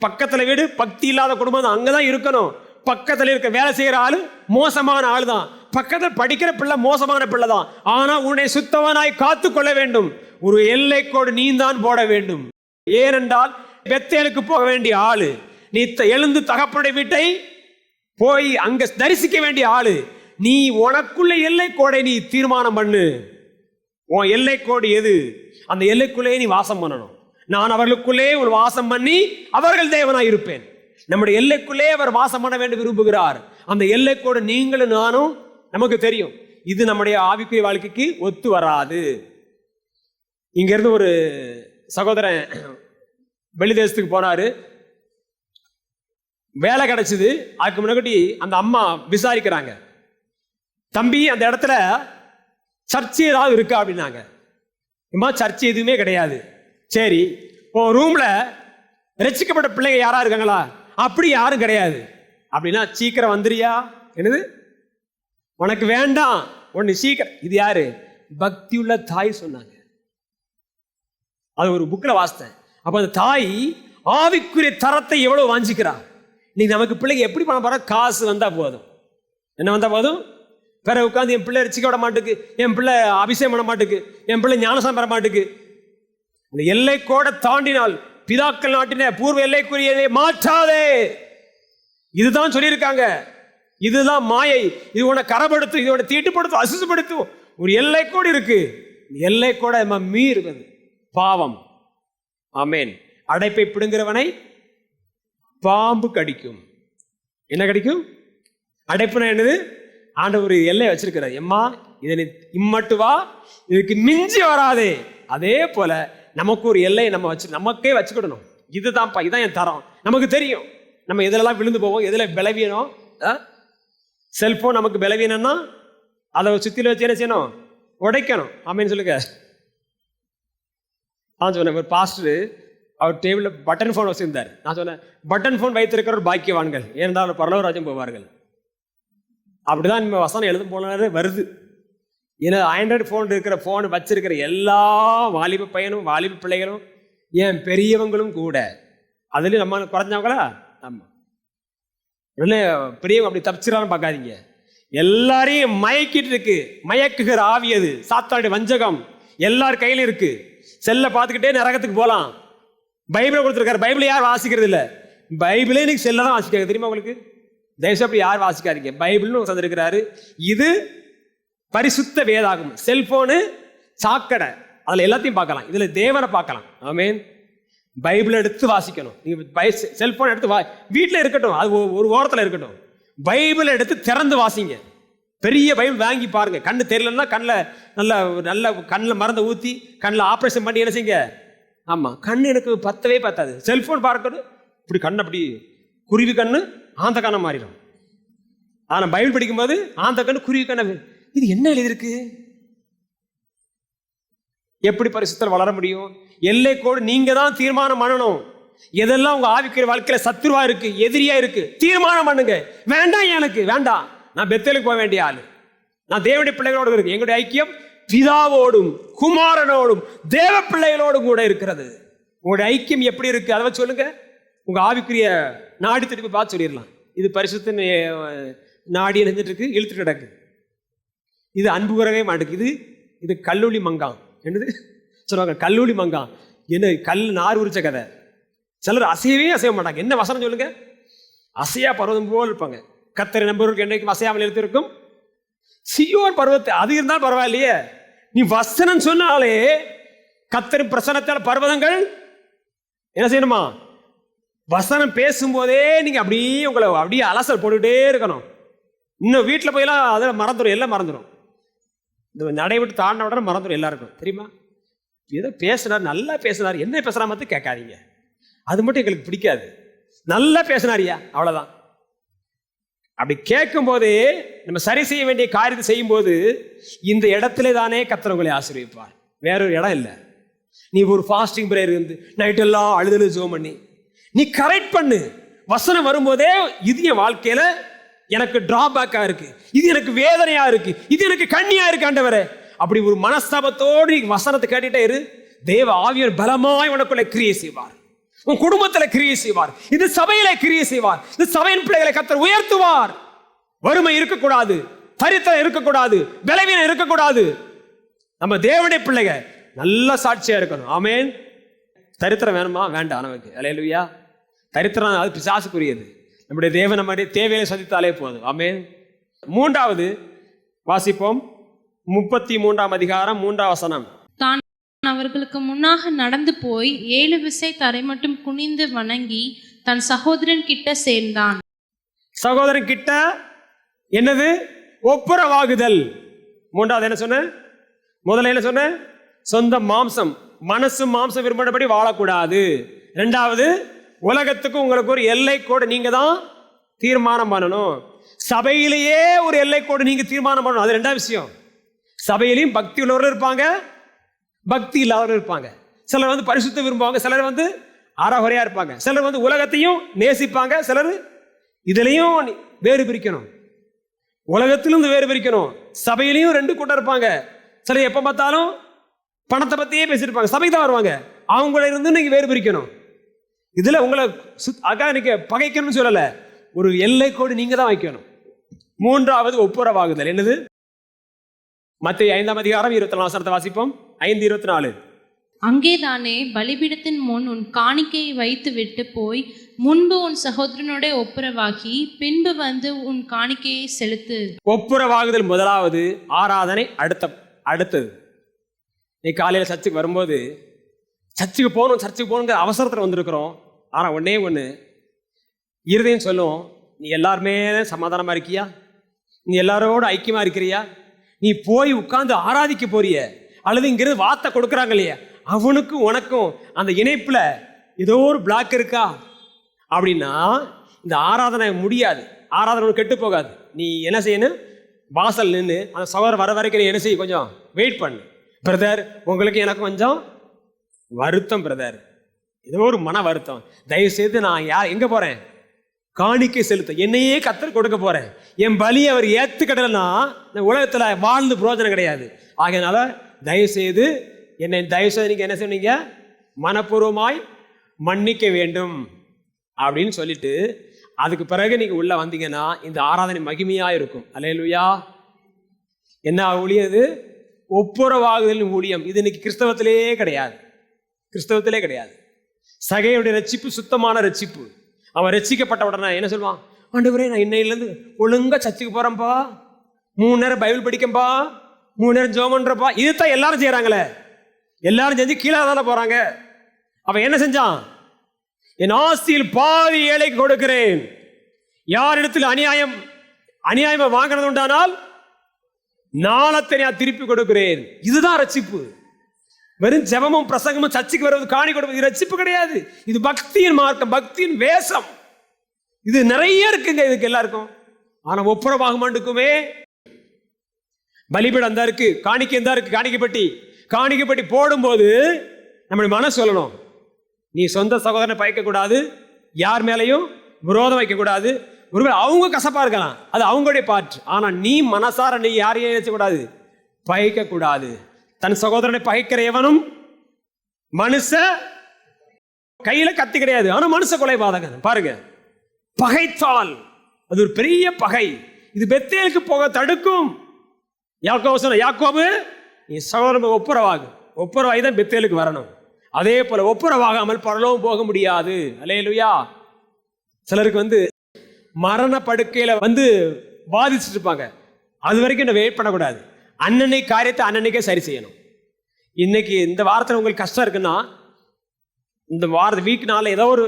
பக்கத்துல வீடு, பக்தி இல்லாத குடும்பம் தான், அங்கதான் இருக்கணும். பக்கத்தில் இருக்க வேலை செய்கிற ஆளு மோசமான ஆளு தான், பக்கத்தில் படிக்கிற பிள்ளை மோசமான பிள்ளை தான். ஆனா உன்னை சுத்தவனாய் காத்து கொள்ள வேண்டும். ஒரு எல்லைக்கோடு நீ தான் போட வேண்டும். ஏனென்றால் பெத்தேலுக்கு போக வேண்டிய ஆளு நீ, எழுந்து தகப்பனுடைய வீட்டை போய் அங்க தரிசிக்க வேண்டிய ஆளு நீ. உனக்குள்ள எல்லைக்கோடை நீ தீர்மானம் பண்ணு. உன் எல்லைக்கோடு எது? அந்த எல்லைக்குள்ளே நீ வாசம் பண்ணணும். நான் அவர்களுக்குள்ளே ஒரு வாசம் பண்ணி அவர்கள் தேவனாய் இருப்பேன். நம்முடைய எல்லைக்குள்ளே அவர் வாசம் பண்ண வேண்டும் விரும்புகிறார். அந்த எல்லைக்கோடு நீங்களும் நானும் நமக்கு தெரியும். இது நம்முடைய ஆவிக்குரிய வாழ்க்கைக்கு ஒத்து வராது. இங்க இருந்து ஒரு சகோதரன் வெளிதேசத்துக்கு போனாரு, வேலை கிடைச்சது. அதுக்கு முன்னாடி அந்த அம்மா விசாரிக்கிறாங்க, தம்பி அந்த இடத்துல சர்ச்சை ஏதாவது இருக்கா அப்படின்னாங்க. இம்மா சர்ச்சை எதுவுமே கிடையாது. சரி, உன் ரூம்ல ரசிக்கப்பட்ட பிள்ளைங்க யாரா இருக்காங்களா? அப்படி யாரும் கிடையாது. அப்படின்னா சீக்கிரம் வந்துறியா? என்னது உனக்கு வேண்டாம், ஒன்னு சீக்கிரம். இது யாரு? பக்தியுள்ள தாய் சொன்னாங்க. அது ஒரு புக்கில் வாசித்தேன். அப்ப அந்த தாய் ஆவிக்குரிய தரத்தை எவ்வளவு வாஞ்சிக்கிறா. இன்னைக்கு நமக்கு பிள்ளைங்க எப்படி பண்ண போற? காசு வந்தா போதும். என்ன வந்தா போதும்? வேற உட்காந்து என் பிள்ளை ரசிக்க விட மாட்டுக்கு, என் பிள்ளை அபிஷேகம் பண்ண மாட்டுக்கு, என் பிள்ளை ஞானசாரம் பெற மாட்டுக்கு. அந்த எல்லைக்கோட தாண்டினால் பிதாக்கள் நாட்டின பூர்வ எல்லைக்குரியதை மாற்றாதே. இதுதான் சொல்லியிருக்காங்க. இதுதான் மாயை. இது உன்னை கரப்படுத்தும், இதோட தீட்டுப்படுத்தும், அசுசுப்படுத்தும். ஒரு எல்லைக்கோடு இருக்கு. எல்லைக்கோட மீறுவது பாவம். ஆமேன். அடைப்பை பிடுங்கிறவனை பாம்பு கடிக்கும். என்ன கடிக்கும்? அடைப்புனா என்னது? ஆண்டவர் எல்லை வச்சிருக்கிறார். எம்மா இதை இம்மட்டு வா, இதுக்கு மிஞ்சி வராதே. அதே போல நமக்கு ஒரு எல்லையை நம்ம நமக்கே வச்சுக்கிடணும். இதுதான்ப்பா, இதுதான் என் தரம். நமக்கு தெரியும் நம்ம எதிலெல்லாம் விழுந்து போவோம், எதில் பலவீனம். செல்போன் நமக்கு பலவீனம்னா அதை சுத்தில வச்சு என்ன செய்யணும்? உடைக்கணும். ஆமேன்னு சொல்லுங்க. நான் சொன்னேன், ஒரு பாஸ்டர் அவர் டேபிளில் பட்டன் ஃபோன் வச்சிருந்தார். நான் சொன்னேன், பட்டன் ஃபோன் வைத்திருக்கிற வைத்திருக்கிறவர் பாக்கியவான்கள், ஏனென்றால் பரலோகராஜ்யம் போவார்கள். அப்படிதான் நம்ம வசனம் எழுத போனாலே வருது. ஏன்னா ஆண்ட்ராய்டு ஃபோன் இருக்கிற ஃபோன் வச்சிருக்கிற எல்லா வாலிப பையனும் வாலிப பிள்ளைகளும் ஏன் பெரியவங்களும் கூட, அதுலேயும் நம்ம குறைஞ்சவங்களா? ஆமாம். உடனே பெரியவங்க அப்படி தப்பிச்சிடறான்னு பார்க்காதீங்க. எல்லாரையும் மயக்கிட்டு இருக்கு. மயக்குகிற ஆவி அது, சாத்தானுடைய வஞ்சகம் எல்லார் கையிலும் இருக்கு. செல்ல பார்த்துக்கிட்டே நரகத்துக்கு போகலாம். பைபிளை கொடுத்துருக்காரு. பைபிளை யார் வாசிக்கிறது இல்லை. பைபிளே இன்னைக்கு செல்ல தான் வாசிக்காது. தெரியுமா உங்களுக்கு? தயவுசெய்து அப்படி யார் வாசிக்காதீங்க. பைபிள்னு தந்திருக்கிறாரு. இது பரிசுத்த வேதாகும். செல்போனு சாக்கடை, அதில் எல்லாத்தையும் பார்க்கலாம், இதில் தேவனை பார்க்கலாம். ஆமேன். பைபிள் எடுத்து வாசிக்கணும். நீங்கள் செல்போன் எடுத்து வீட்டில் இருக்கட்டும், அது ஒரு ஓரத்தில் இருக்கட்டும். பைபிளை எடுத்து திறந்து வாசிங்க. பெரிய பைபிள் வாங்கி பாருங்க. கண்ணு தெரியலன்னா கண்ணில் நல்ல கண்ணில் மருந்தை ஊற்றி கண்ணில் ஆப்ரேஷன் பண்ணி என்ன செய்யுங்க. ஆமாம், கண் எனக்கு பத்தவே பத்தாது. செல்போன் பார்க்கணும், இப்படி கண் அப்படி குருவி கண்ணு ஆந்த கண்ணை மாறிடும். ஆனால் பைபிள் படிக்கும்போது ஆந்த கண்ணு குருவி கண்ணு. இது என்ன எழுதியிருக்கு? எப்படி பரிசுத்தல் வளர முடியும்? எல்லைக்கோடு நீங்க தான் தீர்மானம் பண்ணணும். எதெல்லாம் உங்க ஆவிக்குரிய வாழ்க்கையில சத்துருவா இருக்கு, எதிரியா இருக்கு, தீர்மானம் பண்ணுங்க. வேண்டாம், எனக்கு வேண்டாம். நான் பெத்தேலுக்கு போக வேண்டிய ஆளு. நான் தேவனுடைய பிள்ளைகளோடு இருக்கு. எங்களுடைய ஐக்கியம் பிதாவோடும் குமாரனோடும் தேவ பிள்ளைகளோடும் கூட இருக்கிறது. உங்களுடைய ஐக்கியம் எப்படி இருக்கு அதை சொல்லுங்க. உங்க ஆவிக்குரிய நாடி திருப்பி பார்த்து சொல்லிடலாம். இது பரிசுத்த நாடி நினைஞ்சிட்டு இருக்கு, இழுத்துட்டு கிடக்கு. இது அன்பு கூறவே மாட்டேங்குது. இது கல்லூலி மங்காம். என்னது சொல்லுவாங்க? கல்லூலி மங்காம். என்ன கல் நார் உரிச்ச கதை. சிலர் அசைய மாட்டாங்க. என்ன வசனம் சொல்லுங்க? அசையா பர்வதம் போல் இருப்பாங்க. கர்த்தரை நம்புவதற்கு என்றைக்கும் அசையாமல் இருக்கும் சீயோன் பர்வத்தை. அது இருந்தாலும் பரவாயில்லையே, நீ வசனம் சொன்னாலே கர்த்தரின் பிரசன்னத்தால் பர்வதங்கள் என்ன செய்யணுமா? வசனம் பேசும்போதே நீங்க அப்படியே உங்களை அப்படியே அலசல் போட்டுக்கிட்டே இருக்கணும். இன்னும் வீட்டில் போயெல்லாம் அதில் மறந்துடும், எல்லாம் மறந்துடும். இந்த நடைவிட்டு தாண்டின உடனே மறந்துடும் எல்லாருக்கும். தெரியுமா? ஏதோ பேசினார், நல்லா பேசினார், என்ன பேசுறா மட்டும் கேட்காதீங்க. அது மட்டும் எங்களுக்கு பிடிக்காது. நல்லா பேசினாரியா, அவ்வளோதான். அப்படி கேட்கும் போதே நம்ம சரி செய்ய வேண்டிய காரியத்தை செய்யும் போது இந்த இடத்துல தானே கர்த்தர் உங்களை ஆசீர்வதிப்பார். வேறொரு இடம் இல்லை. நீ ஒரு ஃபாஸ்டிங் பிரேயர் இருந்து நைட்டெல்லாம் அழுது ஜோம் பண்ணி நீ கரெக்ட் பண்ணு. வசனம் வரும்போதே இது என் வாழ்க்கையில எனக்கு டிராபேக்கா இருக்கு, இது எனக்கு வேதனையா இருக்கு, இது எனக்கு கண்ணியா இருக்கு ஆண்டவரே, அப்படி ஒரு மனஸ்தாபத்தோடு நீ வசனத்தை கேட்டுட்டே இரு. தேவ ஆவியர் பலமாய் உனக்குள்ள கிரியை செய்வார். உன் குடும்பத்துல கிரியை செய்வார். இந்த சபையில கிரியை செய்வார். இந்த சபையின் பிள்ளைகளை கர்த்தர் உயர்த்துவார். வறுமை இருக்கக்கூடாது, தரித்திரம் இருக்கக்கூடாது, பலவீனம் இருக்கக்கூடாது. நம்ம தேவனுடைய பிள்ளைங்க நல்ல சாட்சியா இருக்கணும். ஆமென். தரித்திரம் வேணுமா? வேண்டாம் நமக்கு. அல்லேலூயா. தரித்திரம் அது பிசாசுக்குரியது. நம்முடைய தேவன் நம்முடைய தேவையை சந்தித்தாலே போதும். ஆமென். மூன்றாவது வாசிப்போம். 33ஆம் அதிகாரம் 3ஆம் வசனம். தான் அவர்களுக்கு முன்னாக நடந்து போய் 7 விசை தரை மட்டும் குனிந்து வணங்கி தன் சகோதரன் கிட்ட சேர்ந்தான். சகோதரன் கிட்ட என்னது? ஒப்புரவாகுதல். மூன்றாவது என்ன சொன்ன? முதல்ல என்ன சொன்ன? சொந்த மாம்சம், மனசும் மாம்சம் விரும்பினபடி வாழக்கூடாது. இரண்டாவது, உலகத்துக்கு உங்களுக்கு ஒரு எல்லை கோடு நீங்க தான் தீர்மானம் பண்ணணும். சபையிலேயே ஒரு எல்லை கோடு நீங்க தீர்மானம் பண்ணணும். அது ரெண்டாவது விஷயம். சபையிலையும் பக்தி உள்ளவர்கள் இருப்பாங்க, பக்தி இல்லாதவர்கள் இருப்பாங்க. சிலர் வந்து பரிசுத்த விரும்புவாங்க, சிலர் வந்து ஆறாகுறையா இருப்பாங்க, சிலர் வந்து உலகத்தையும் நேசிப்பாங்க, சிலர் இதுலையும் வேறு பிரிக்கணும். உலகத்திலும் வேறு பிரிக்கணும். சபையிலையும் 2 கூட்டம் இருப்பாங்க. சிலர் எப்ப பார்த்தாலும் பணத்தை பத்தியே பேசியிருப்பாங்க, சபைக்கு தான் வருவாங்க. அவங்கள இருந்து நீங்க வேறு பிரிக்கணும். இதுல உங்களை நீங்க பகைக்கணும்னு சொல்லல, ஒரு எல்லை கோடு நீங்க தான் வைக்கணும். மூன்றாவது ஒப்புரவாகுதல். என்னது? மத்தேயு 5ஆம் அதிகாரம் 24 வசனத்தை வாசிப்போம். 5:24. அங்கேதானே பலிபீடத்தின் முன் உன் காணிக்கையை வைத்து விட்டு போய் முன்பு உன் சகோதரனோட ஒப்புரவாகி பின்பு வந்து உன் காணிக்கையை செலுத்து. ஒப்புரவாகுதல் முதலாவது, ஆராதனை அடுத்தது. நீ காலையில் சர்ச்சுக்கு வரும்போது சர்ச்சுக்கு போகணுங்கிற அவசரத்தில் வந்திருக்கிறோம். ஆனால் ஒன்னே ஒன்று இருதயம் சொல்லும், நீ எல்லாருமே சமாதானமாக இருக்கியா? நீ எல்லாரோட ஐக்கியமாக இருக்கிறியா? நீ போய் உட்கார்ந்து ஆராதிக்க போறிய, அல்லது இங்கிருந்து வார்த்தை கொடுக்குறாங்க இல்லையா, அவனுக்கும் உனக்கும் அந்த இணைப்பில் ஏதோ ஒரு பிளாக் இருக்கா அப்படின்னா இந்த ஆராதனை முடியாது. ஆராதனை கெட்டு போகாது. நீ என்ன செய்யணும்? வாசல் நின்று அந்த சகோதரர் வர வரைக்கும் நீ என்ன செய்ய? கொஞ்சம் வெயிட் பண்ணு. பிரதர், உங்களுக்கு எனக்கு கொஞ்சம் வருத்தம் பிரதர், ஏதோ ஒரு மன வருத்தம். தயவு செய்து நான் எங்க போறேன்? காணிக்கை செலுத்த என்னையே கர்த்தர் கொடுக்க போறேன். என் பலியை அவர் ஏத்துக்கிடலன்னா இந்த உலகத்துல வாழ்ந்து பிரயோஜனம் கிடையாது. ஆகையினால தயவு செய்து நீங்க என்ன சொன்னீங்க? மனப்பூர்வமாய் மன்னிக்க வேண்டும் அப்படின்னு சொல்லிட்டு அதுக்கு பிறகு நீங்க உள்ள வந்தீங்கன்னா இந்த ஆராதனை மகிமையா இருக்கும். அல்லேலூயா. என்ன ஊழியம் இது? ஒப்புரவாகுதலின் ஊழியம். இது இன்னைக்கு கிறிஸ்தவத்திலே கிடையாது. சகையுடைய ரட்சிப்பு சுத்தமான ரட்சிப்பு. அவன் ரட்சிக்கப்பட்ட உடனே என்ன சொல்லுவான்? ஆண்டவரே, நான் இன்னையிலேருந்து ஒழுங்கா சர்ச்சுக்கு போறேன்ப்பா, 3 நேரம் பைபிள் படிக்கம்பா, 3 நேரம் ஜெபம் பண்றப்பா. இதுதான் எல்லாரும் செய்யறாங்களே. எல்லாரும் செஞ்சு கீழே தானே போறாங்க. அவன் என்ன செஞ்சான்? என் ஆஸ்தியில் பாதி ஏழைக்கு கொடுக்கிறேன். யாரிடத்தில் அநியாயமா வாங்கினது உண்டானால் நாளத்தை நான் திருப்பி கொடுக்கிறேன். இதுதான் ரட்சிப்பு. வெறும் ஜெபமும் பிரசங்கமும் சர்ச்சுக்கு வருவது காணி கொடுப்பது ரட்சிப்பு கிடையாது. இது பக்தியின் மார்க்கம், பக்தியின் வேஷம். இது நிறைய இருக்குங்க இதுக்கு எல்லாருக்கும். ஆனா ஒப்புரவாக மாட்டுக்குமே. பலிபீடம் தான் இருக்கு, காணிக்கை தான் இருக்கு, காணிக்கைப்பட்டி போடும்போது நம்முடைய மனசு சொல்லணும், நீ சொந்த சகோதரனை பயக்கக்கூடாது, யார் மேலையும் விரோதம் வைக்கக்கூடாது. ஒருவேளை அவங்க கசப்பா இருக்கலாம், அது அவங்களுடைய பாற்று. ஆனா நீ மனசார நீ யாரையும் நினைச்சக்கூடாது, பகைக்கக்கூடாது. தன் சகோதரனை பகைக்கிற எவனும் மனுஷ கையில கத்தி கிடையாது, ஆனா மனுஷ கொலைபாதகன். பாருங்க, பகைத்தால் அது ஒரு பெரிய பகை. இது பெத்தேலுக்கு போக தடுக்கும். யாக்கோபு, நீ சகோதரன் ஒப்புரவாகி தான் பெத்தேலுக்கு வரணும். அதே போல ஒப்புரவாகாமல் பரலோகம் போக முடியாது. அல்லேலூயா. சிலருக்கு மரண படுக்கையில பாதிச்சுட்டு இருப்பாங்க. அது வரைக்கும் வெயிட் பண்ணக்கூடாது. அன்னன்னை காரியத்தை அன்னன்னைக்கே சரி செய்யணும். இன்னைக்கு இந்த வாரத்தில் உங்களுக்கு கஷ்டம் இருக்குன்னா, இந்த வீக்னால ஏதோ ஒரு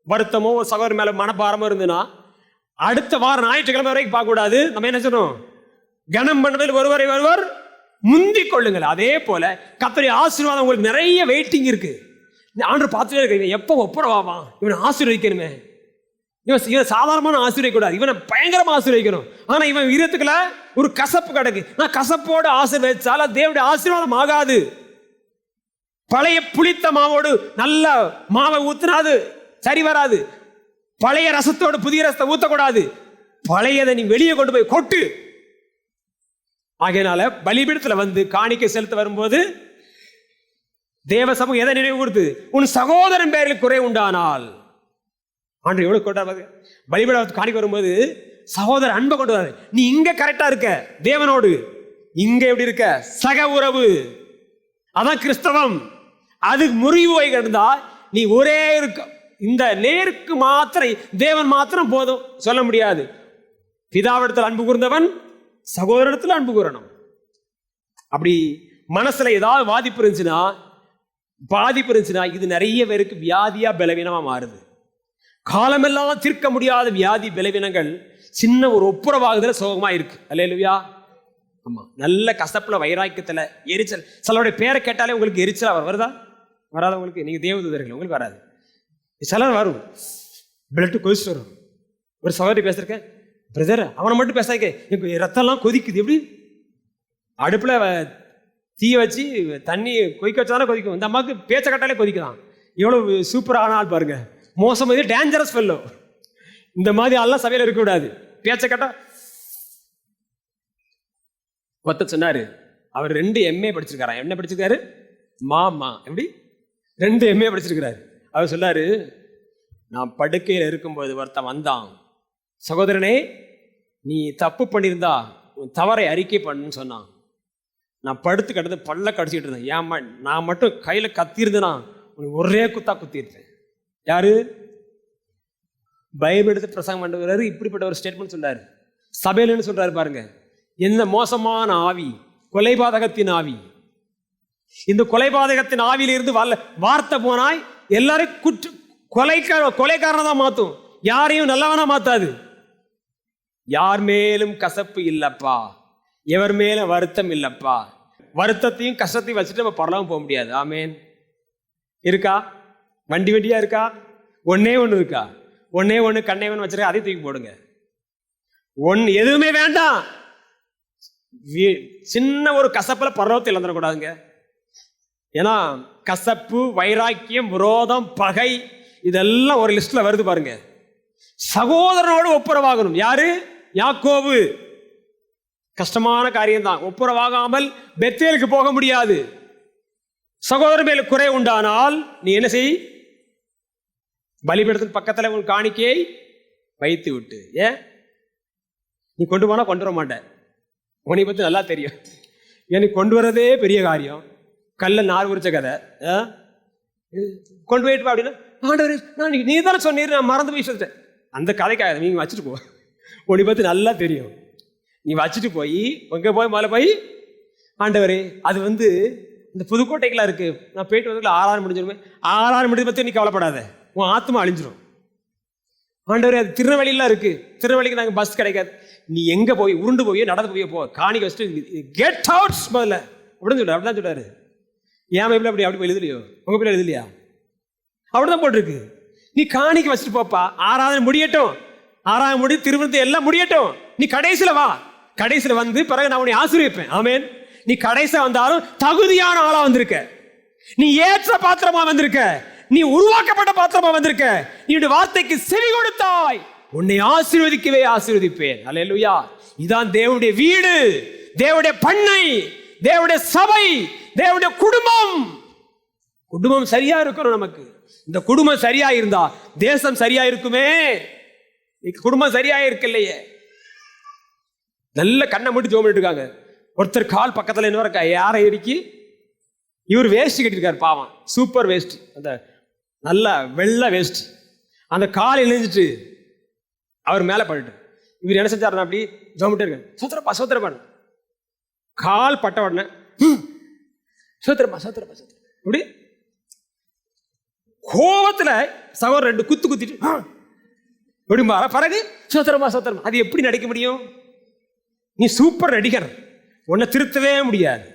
வருத்தமோ ஒரு சகோதரர் மேல மனப்பாரமோ இருந்ததுன்னா அடுத்த வாரம் ஞாயிற்றுக்கிழமை வரைக்கும் பார்க்கக்கூடாது. நம்ம என்ன சொல்லணும்? கனம் பண்ணுவதில் ஒருவர் முந்திக் கொள்ளுங்கள். அதே போல கர்த்தருடைய ஆசீர்வாதம் உங்களுக்கு நிறைய வெயிட்டிங் இருக்கு. ஆண்டவர் பார்த்துட்டே இருக்க, எப்போ ஒப்புரவாவான், இவனை ஆசீர்வதிக்கணுமே. இவன் சாதாரணமான ஆசீர்வதிக்கூடாது, இவனை பயங்கரமா ஆசீர்வதிக்கணும். ஆனா இவன் இருத்துக்குள்ள ஒரு கசப்பு கிடக்கு. நான் கசப்போடு ஆசீர்வதிச்சால தேவனுடைய ஆசீர்வாதம் ஆகாது. பழைய புளித்த மாவோடு நல்ல மாவை ஊத்துனாது சரி வராது. பழைய ரசத்தோடு புதிய ரசத்தை ஊத்தக்கூடாது. பழையதை நீ வெளியே கொண்டு போய் கொட்டு. ஆகையினால பலிபீடத்துல காணிக்கை செலுத்த வரும்போது தேவ சமூகம் எதை நினைவு கொடுத்து? உன் சகோதரன் பேரில் குறை உண்டானால். ஆண்டு எவ்வளவு கொண்டாடுறது. பலிபீட காணிக்க வரும்போது சகோதர அன்பை கொண்டு வர. நீ இங்க கரெக்டா இருக்க தேவனோடு, இங்க எப்படி இருக்க? சக உறவு. அதான் கிறிஸ்தவம். அது முறிவு இருந்தா நீ ஒரே இருக்க. இந்த நேருக்கு மாத்திரம் தேவன் மாத்திரம் போதும் சொல்ல முடியாது. பிதாவிடத்தில் அன்பு கூர்ந்தவன் சகோதரத்தில் அன்பு கூறணும். அப்படி மனசுல ஏதாவது பாதிப்பு இருந்துச்சுன்னா இது நிறைய பேருக்கு வியாதியா பலவீனமா மாறுது. காலமெல்லாம் தீர்க்க முடியாத வியாதி பலவீனங்கள் சின்ன ஒரு ஒப்புரவாகுதல சோகமா இருக்கு. அல்லேலூயா. ஆமா, நல்ல கசப்புல, வைராக்கியத்துல, எரிச்சல். சிலருடைய பேரை கேட்டாலே உங்களுக்கு எரிச்சலா வருதா? வராத உங்களுக்கு? நீங்க தேவதூதர்கள், உங்களுக்கு வராது. சிலர் வரும், பிளட்டு கொதிச்சு வரும். ஒரு சகோதரி பேசுறேன், பிரதர் அவனை மட்டும் பேசாக்க எனக்கு ரத்தம்லாம் கொதிக்குது. எப்படி? அடுப்புல தீய வச்சு தண்ணி கொதிக்க வச்சாலும் கொதிக்கும். இந்த அம்மாவுக்கு பேச்ச கட்டாலே கொதிக்கலாம். எவ்வளவு சூப்பரான ஆள் பாருங்க. மோசம், டேஞ்சரஸ் ஃபெல்லோ. இந்த மாதிரி ஆள்லாம் சபையில் இருக்கக்கூடாது. பேச்ச கட்டா ஒருத்தர் சொன்னாரு, அவர் 2 MA படிச்சிருக்காராம். என்ன படிச்சிருக்காரு? மாமா. எப்படி? 2 MA படிச்சிருக்கிறாரு. அவர் சொன்னாரு, நான் படுக்கையில் இருக்கும்போது ஒருத்தன் வந்தான், சகோதரனே நீ தப்பு பண்ணியிருந்தா உன் தவறை அறிக்கை பண்ணுன்னு சொன்னான். நான் படுத்து கிடந்து பல்ல கடிச்சிட்டு இருந்தேன். ஏன் நான் மட்டும் கையில் கத்திருந்தேனா உனக்கு ஒரே குத்தா குத்திருந்தேன். யாரு? பைபிள் எடுத்து பிரசங்கம் பண்ணுறாரு. இப்படிப்பட்ட ஒரு ஸ்டேட்மெண்ட் சொல்றாரு. சபையிலன்னு சொல்றாரு பாருங்க. எந்த மோசமான ஆவி, கொலைபாதகத்தின் ஆவி. இந்த கொலைபாதகத்தின் ஆவியிலிருந்து வார்த்தை போனாய் எல்லாரும் கொலைக்காரனை தான் மாத்தும், யாரையும் நல்லவனா மாத்தாது. யார் மேலும் கசப்பு இல்லப்பா, எவர் மேல வருத்தம் இல்லப்பா. வருத்தத்தையும் கஷ்டத்தையும் வச்சுட்டு நம்ம பரலவும் போக முடியாது. ஆமேன். இருக்கா? வண்டியா இருக்கா? ஒன்னே ஒன்று இருக்கா? ஒன்னே ஒன்று கண்ணேவன் வச்சிருக்க, அதையும் தூக்கி போடுங்க. எதுவுமே வேண்டாம். சின்ன ஒரு கசப்புல பரலவத்தை இழந்துடக்கூடாதுங்க. ஏன்னா கசப்பு, வைராக்கியம், விரோதம், பகை இதெல்லாம் ஒரு லிஸ்ட்ல வருது பாருங்க. சகோதரனோடு ஒப்புரவாகணும். யாரு? யாக்கோபு. கஷ்டமான காரியம்தான். ஒப்புரவாகாமல் பெத்தேலுக்கு போக முடியாது. சகோதரர் மேல குறை உண்டானால் நீ என்ன செய்? பலிபீடத்தின் பக்கத்துல உன் காணிக்கையை வைத்து விட்டு. ஏன்? நீ கொண்டு போனா கொண்டு வர மாட்டேன். உன்னை பத்தி நல்லா தெரியும். எனக்கு கொண்டு வரதே பெரிய காரியம். கல்ல நார் உரிச்ச கதை. கொண்டு போயிட்டு அப்படின்னா, ஆண்டவர் நீ தானே சொன்னீர், நான் மறந்து போய் சொல்லிட்டேன். அந்த கதைக்காக நீங்க வச்சுட்டு போ. உன்னை பத்தி நல்லா தெரியும். நீ வச்சுட்டு போய் உங்க போய் மேலே போய், ஆண்டவரே அது இந்த புதுக்கோட்டைக்கெல்லாம் இருக்கு, நான் போயிட்டு வந்து 6 முடிஞ்சிருமே, 6 முடிஞ்சு பற்றி நீ கவலைப்படாத, உன் ஆத்மா அழிஞ்சிரும். ஆண்டவரே அது திருநெல்வேலியெல்லாம் இருக்கு, திருநெல்வேலிக்கு நாங்கள் பஸ் கிடைக்காது, நீ எங்க போய் உருண்டு போய் நடந்து போய் போ, காணிக்க வச்சுட்டு கெட் அவுட் முதல்ல அப்படின்னு சொல்ற. அப்படிதான் சொல்றாரு. ஏன் பைபிள் அப்படி எழுதலையோ? உங்க பைபிள் எழுதலையா? அப்படிதான் போட்டிருக்கு. நீ காணிக்க வச்சுட்டு போப்பா, 6ஆவது முடியட்டும், 6ஆவது முடி திருவிழத்தை எல்லாம் முடியட்டும், நீ கடைசியில வா. கடைசியில வந்து பிறகு நான் உன்னை ஆசீர்வதிப்பேன். ஆமென். நீ கடைசியா வந்தாலும் தகுதியான ஆளா வந்திருக்க, நீ ஏற்ற பாத்திரமா வந்திருக்க, நீ உருவாக்கப்பட்ட பாத்திரமா வந்திருக்க, நீ வார்த்தைக்கு செவி கொடுத்தாய், உன்னை ஆசீர்வதிக்கவே ஆசீர்வதிப்பேன். அல்லேலூயா. இதான் தேவனுடைய வீடு, தேவனுடைய பண்ணை, தேவனுடைய சபை, தேவனுடைய குடும்பம். குடும்பம் சரியா இருக்கணும். நமக்கு இந்த குடும்பம் சரியா இருந்தா தேசம் சரியா இருக்குமே. குடும்பம் சரியா இருக்கு இல்லையே. நல்ல கண்ணை மட்டும் ஜோம் பண்ணிட்டு இருக்காங்க. ஒருத்தர் கால் பக்கத்துல இன்னொரு யாரை இடிக்கி, இவர் வேஸ்ட் கட்டிருக்காரு பாவம், சூப்பர் வேஸ்ட், அந்த நல்ல வெள்ளை வேஸ்ட், அந்த கால் இணைஞ்சிட்டு அவர் மேல பட்டு இவர் என்ன செஞ்சாரு, அப்படி ஜோமிட்டே இருக்காரு, சோத்திரப்பா சோத்திரப்பா, கால் பட்ட உடனே சோத்திரப்பா சோத்திரப்பா சோத்திர, இப்படி கோபத்துல சகோதரர் 2 குத்து குத்திட்டு விடுமா பிறகு சோத்திரமா சோத்திரமா. அது எப்படி நடிக்க முடியும்? நீ சூப்பர் நடிகர், உன்னை திருத்தவே முடியாது,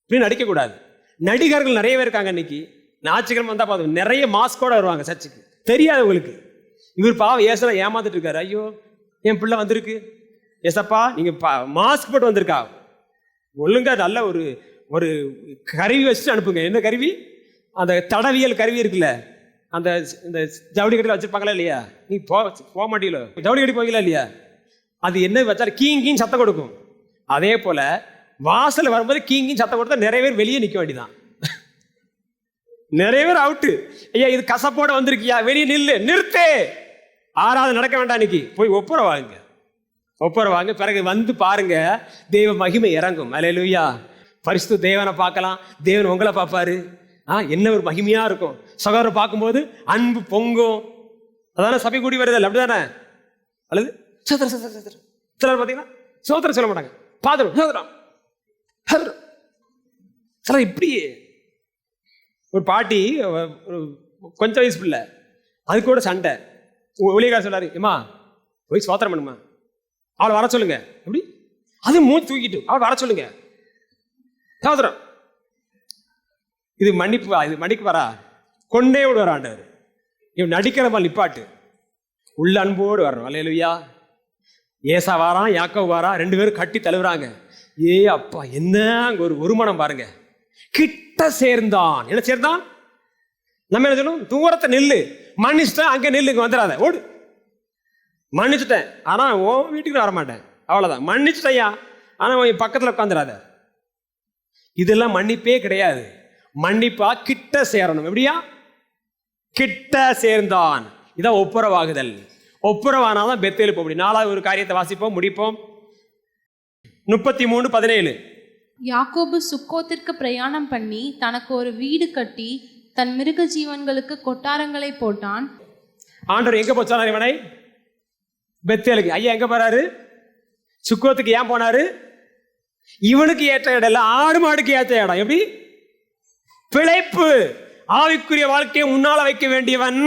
இப்படி நடிக்கக்கூடாது. நடிகர்கள் நிறைய பேர் இருக்காங்க. இன்னைக்கு ஞாயிற்றுக்கிழமை வந்தா பார்த்து நிறைய மாஸ்கோட வருவாங்க சர்ச்சுக்கு, தெரியாது உங்களுக்கு. இவர் பாவம் ஏசல ஏமாந்துட்டு இருக்காரு. ஐயோ என் பிள்ளை வந்திருக்கு, ஏசப்பா நீங்க மாஸ்க் போட்டு வந்திருக்கா, ஒழுங்கா நல்ல ஒரு கருவி வச்சுட்டு அனுப்புங்க. என்ன கருவி? அந்த தடவியல் கருவி இருக்குல்ல, அந்த இந்த ஜவுளி கடையில் வச்சிருப்பாங்களா இல்லையா, நீ போக மாட்டீங்களோ, ஜவுளி கட்டி போவீங்களா இல்லையா, அது என்ன வச்சா கீங்கின்னு சத்தம் கொடுக்கும். அதே போல வாசல் வரும்போது கீங்கின்னு சத்தம் கொடுத்தா நிறைய பேர் வெளியே நிற்க வேண்டியதான். நிறைய பேர் அவுட்டு. ஐயா இது கசப்போட வந்திருக்கியா, வெளியே நிறுத்தே. 6வது நடக்க வேண்டாம், இன்னைக்கு போய் ஒப்புற வாங்க. பிறகு வந்து பாருங்க, தெய்வ மகிமை இறங்கும். அல்லேலூயா. பரிசுத்த தேவனை பார்க்கலாம், தேவன் உங்களை பார்ப்பாரு. என்ன ஒரு மகிமையா இருக்கும். சகோதரர் பார்க்கும்போது அன்பு பொங்கும். அதான சபை கூடி வருதல், அப்படிதானே? அல்லது சிலர் பார்த்தீங்கன்னா சோத்திரம் சொல்ல மாட்டாங்க, பாத்திரம் சிலர் இப்படி. ஒரு பாட்டி, கொஞ்சம் வயசு பிள்ளை, அது கூட சண்டை. ஒளியக்கார சொல்லாரு, ஏமா போய் சோத்திரம் பண்ணுமா, அவளை வர சொல்லுங்க. எப்படி அது மூச்சு தூக்கிட்டு அவளை வர சொல்லுங்க, சோத்திரம். இது மன்னிப்பு வரா, கொண்டே விடுவார் ஆண்டவர். இவன் நடிக்கிற மாதிரி நிப்பாட்டு, உள்ள அன்போடு வரணும். அல்லேலூயா. ஏசா வாரான், யாக்கோபு வாரா, 2 பேரும் கட்டி தழுவுறாங்க. அப்பா என்ன அங்க ஒரு மனம் பாருங்க. கிட்ட சேர்ந்தான். என்ன சேர்ந்தான்? நம்ம என்ன சொல்லணும்? தூரத்தை நில்லு, மன்னிச்சுட்டேன், அங்கே நில்லுங்க, வந்துடாத, ஓடு. மன்னிச்சுட்டேன், ஆனா உன் வீட்டுக்கு வரமாட்டேன், அவ்வளவுதான். மன்னிச்சுட்டையா, ஆனா உன் பக்கத்துல உட்காந்துடாத. இதெல்லாம் மன்னிப்பே கிடையாது. மன்னிப்பா கிட்ட சேரணும். எப்படியா? கிட்ட சேர்ந்தான். இதான் ஒப்புரவாகுதல். ஒப்புரவானாதான் பெத்தேல் போக முடியும். 4வது ஒரு காரியத்தை வாசிப்போம், முடிப்போம். 33:17. யாக்கோபு சுக்கோத்திற்கு பிரயாணம் பண்ணி தனக்கு ஒரு வீடு கட்டி தன் மிருக ஜீவன்களுக்கு கொட்டாரங்களை போட்டான். ஆண்டவர் எங்க போச்சார் இவனை? பெத்தேலுக்கு. ஐயா எங்க போறாரு? சுக்கோத்துக்கு. ஏன் போனாரு? இவனுக்கு ஏற்ற இடம் இல்ல, ஆடு மாடுக்கு ஏற்ற இடம். எப்படி? பிழைப்பு. ஆவிக்குரிய வாழ்க்கையை முன்னால வைக்க வேண்டியவன்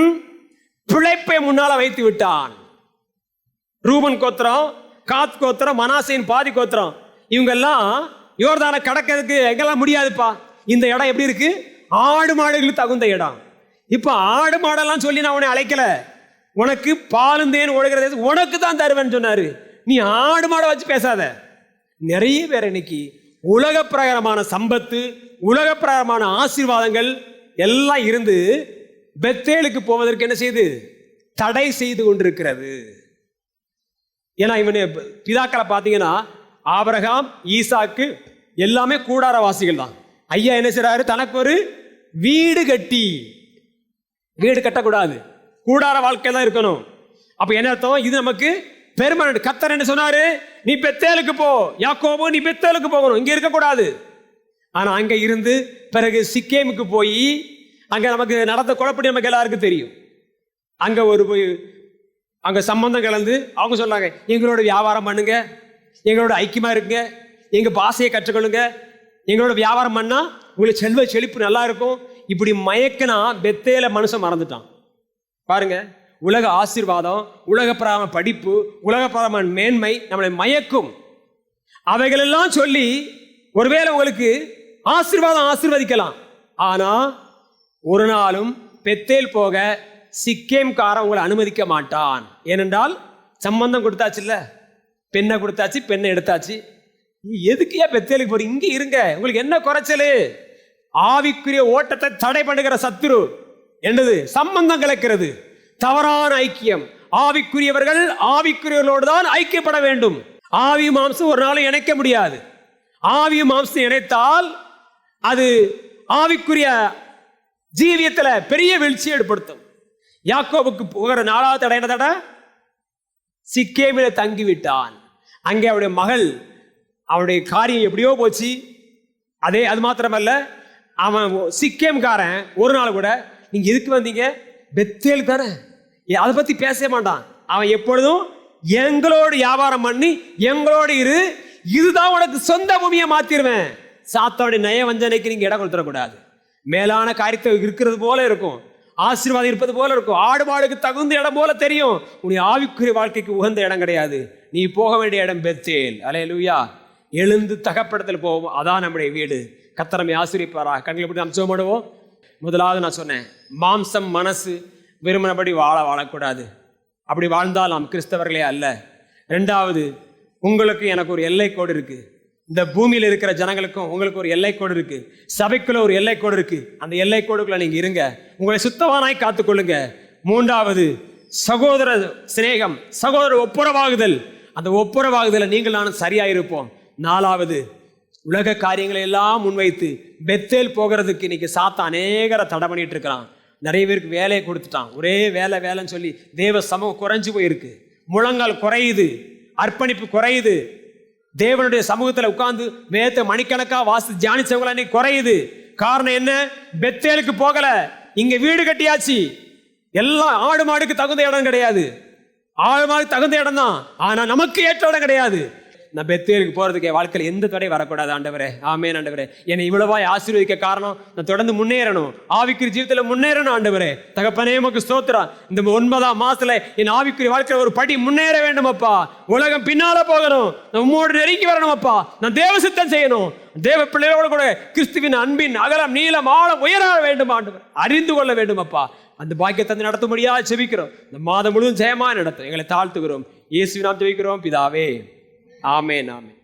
பிழைப்பை முன்னால வைத்து விட்டான். ரூபன் கோத்திரம், காத் கோத்திரம், மனாசேயின் பாதி கோத்திரம், இவங்க எல்லாம் யோர்தானை கடக்கிறதுக்கு எங்கெல்லாம் முடியாதுப்பா. இந்த இடம் எப்படி இருக்கு? ஆடு மாடுகளுக்கு தகுந்த இடம். இப்ப ஆடு மாடெல்லாம் சொல்லி நான் உன்னை அழைக்கல, உனக்கு பாலுந்தேன் ஓடுகிறது உனக்கு தான் தருவேன்னு சொன்னாரு. நீ ஆடு மாடை வச்சு பேசாத. நிறைய பேர் இன்னைக்கு உலக பிரகாரமான சம்பத்து, உலக பிரகாரமான ஆசீர்வாதங்கள் எல்லாம் இருந்து பெத்தேலுக்கு போவதற்கு என்ன செய்து தடை செய்து கொண்டிருக்கிறது. ஏன்னா இவனு பிதாக்களை பார்த்தீங்கன்னா ஆபிரகாம், ஈசாக்கு எல்லாமே கூடாரவாசிகள் தான். ஐயா என்ன செய்றாரு? தனக்கு ஒரு வீடு கட்டி. வீடு கட்டக்கூடாது, கூடார வாழ்க்கை தான் இருக்கணும். அப்ப என்ன அர்த்தம்? இது நமக்கு பெர்மனன்ட். கர்த்தர் என்ன சொன்னாரு? நீ பெத்தேலுக்கு போ, யாக்கோபு நீ பெத்தேலுக்கு போகணும், இங்க இருக்கக்கூடாது. ஆனா அங்க இருந்து பிறகு சிக்கேமுக்கு போய் அங்க நமக்கு நடந்த குழப்படி நமக்கு எல்லாருக்கும் தெரியும். அங்க அங்க சம்பந்தம் கலந்து அவங்க சொன்னாங்க, எங்களோட வியாபாரம் பண்ணுங்க, எங்களோட ஐக்கியமா இருக்குங்க, எங்க பாஷையை கற்றுக்கொள்ளுங்க, எங்களோட வியாபாரம் பண்ணா உங்களுக்கு செல்வ செழிப்பு நல்லா இருக்கும். இப்படி மயக்கினா பெத்தேல மனுஷன் மறந்துட்டான். பாருங்க, உலக ஆசீர்வாதம், உலக பிரகார படிப்பு, உலக பிரகார மேன்மை நம்மளை மயக்கும். அவைகளெல்லாம் சொல்லி ஒருவேளை உங்களுக்கு ஆசீர்வதிக்கலாம். ஆனா ஒரு நாளும் பெத்தேல் போக சிக்கேம்காரன் உங்களை அனுமதிக்க மாட்டான். ஏனென்றால் சம்பந்தம் கொடுத்தாச்சு, இல்ல பெண்ணை கொடுத்தாச்சு, பெண்ணை எடுத்தாச்சு. எதுக்கு ஏன் பெத்தேலுக்கு போறீங்க? இங்க இருங்க, உங்களுக்கு என்ன குறைச்சலு? ஆவிக்குரிய ஓட்டத்தை தடை பண்ணுகிற சத்துரு என்னது? சம்பந்தம் கலக்கிறது, தவறான ஐக்கியம். ஆவிக்குரியவர்கள் ஆவிக்குரியவர்களோடு தான் ஐக்கியப்பட வேண்டும். ஆவி மாம்சம் ஒரு நாளும் இணைக்க முடியாது. ஆவி மாம்சம் இணைத்தால் அது ஆவிக்குரிய ஜீவியத்துல பெரிய வீழ்ச்சியை ஏற்படுத்தும். யாக்கோபுக்கு போகிற 4வது தடை என்ன தடை? சிக்கேமில தங்கி விட்டான். அங்கே அவருடைய மகள், அவனுடைய காரியம் எப்படியோ போச்சு. அது மாத்திரமல்ல, அவன் சிக்கேம்காரன் ஒரு நாள் கூட நீங்க எதுக்கு வந்தீங்க? பெத்தேல் தானே, அதை பத்தி பேச மாட்டான். அவன் எப்பொழுதும் எங்களோடு வியாபாரம் பண்ணி எங்களோடு இரு, இதுதான் உனக்கு சொந்த பூமியை மாத்திருவேன். சாத்தானுடைய நய வஞ்சனைக்கு நீங்க இடம் கொடுத்துடக்கூடாது. மேலான காரியத்தை இருக்கிறது போல இருக்கும், ஆசீர்வாதம் இருப்பது போல இருக்கும், ஆடு மாடுக்கு தகுந்த இடம் போல தெரியும். உன்னுடைய ஆவிக்குரிய வாழ்க்கைக்கு உகந்த இடம் கிடையாது. நீ போக வேண்டிய இடம் பெத்தேல். அல்லேலூயா. எழுந்து தகப்படத்தில் போவோம், அதான் நம்முடைய வீடு. கர்த்தர் நம்மை ஆசீர்வதிப்பாராக. கண்களை போட்டு நாம் ஜெபம் பண்ணுவோம். முதலாவது நான் சொன்னேன், மாம்சம் மனசு விரும்பினபடி வாழக்கூடாது. அப்படி வாழ்ந்தால் நாம் கிறிஸ்தவர்களே அல்ல. 2வது, உங்களுக்கு எனக்கு ஒரு எல்லை கோடு இருக்கு. இந்த பூமியில் இருக்கிற ஜனங்களுக்கும் உங்களுக்கு ஒரு எல்லை கோடு இருக்கு, சபைக்குள்ள ஒரு எல்லை கோடு இருக்கு. அந்த எல்லை கோடுக்குள்ள நீங்க இருங்க, உங்களை சுத்தவானாய் காத்துக்கொள்ளுங்க. 3வது, சகோதர சிநேகம், சகோதர ஒப்புரவாகுதல். அந்த ஒப்புரவாகுதல நீங்கள் நானும் சரியாயிருப்போம். 4வது, உலக காரியங்களை எல்லாம் முன்வைத்து பெத்தேல் போகிறதுக்கு இன்னைக்கு சாத்தான் அநேகரை தடை பண்ணிட்டு இருக்கிறான். நிறைய பேருக்கு வேலையை கொடுத்துட்டான். ஒரே வேலைன்னு சொல்லி தேவ சமூகம் குறைஞ்சு போயிருக்கு. முழங்கால் குறையுது, அர்ப்பணிப்பு குறையுது. தேவனுடைய சமூகத்தில் உட்கார்ந்து வேதத்தை மணிக்கணக்காக வாசி தியானிச்சவங்கள இன்னைக்கு குறையுது. காரணம் என்ன? பெத்தேலுக்கு போகல. இங்க வீடு கட்டியாச்சு. எல்லாம் ஆடு மாடுக்கு தகுந்த இடம் கிடையாது. ஆடு மாடுக்கு தகுந்த இடம் தான், ஆனா நமக்கு ஏற்ற இடம் கிடையாது. நான் பெத்தேலுக்கு போறதுக்கு என் வாழ்க்கையில் எந்த தடை வரக்கூடாது ஆண்டவரே. ஆமேன் ஆண்டவரே. என்னை இவ்வளவாய் ஆசீர்வதிக்க காரணம் நான் தொடர்ந்து முன்னேறணும், ஆவிக்குரிய ஜீவிதத்தில் முன்னேறணும். ஆண்டவரே தகப்பனே உமக்கு ஸ்தோத்திரம். இந்த 9ஆம் மாசத்துல என் ஆவிக்குரிய வாழ்க்கையில் ஒரு படி முன்னேற வேண்டும் அப்பா. உலகம் பின்னால போகணும், நான் உம்மோடு நெருங்கி வரணும் அப்பா. நான் தேவ சித்தம் செய்யணும். தேவ பிள்ளைகளோடு கூட கிறிஸ்துவின் அன்பின் அகலம் நீளம் ஆழம் உயர வேண்டும் ஆண்டவர், அறிந்து கொள்ள வேண்டும் அப்பா. அந்த பாக்கியத்தை நடத்தும்படியா செபிக்கிறோம். இந்த மாதம் முழுவதும் ஜெயமா நடத்தும் எங்களை தாழ்த்துகிறோம். இயேசுவின் நாமத்தில் ஜெபிக்கிறோம் பிதாவே. ஆமென் ஆமென்.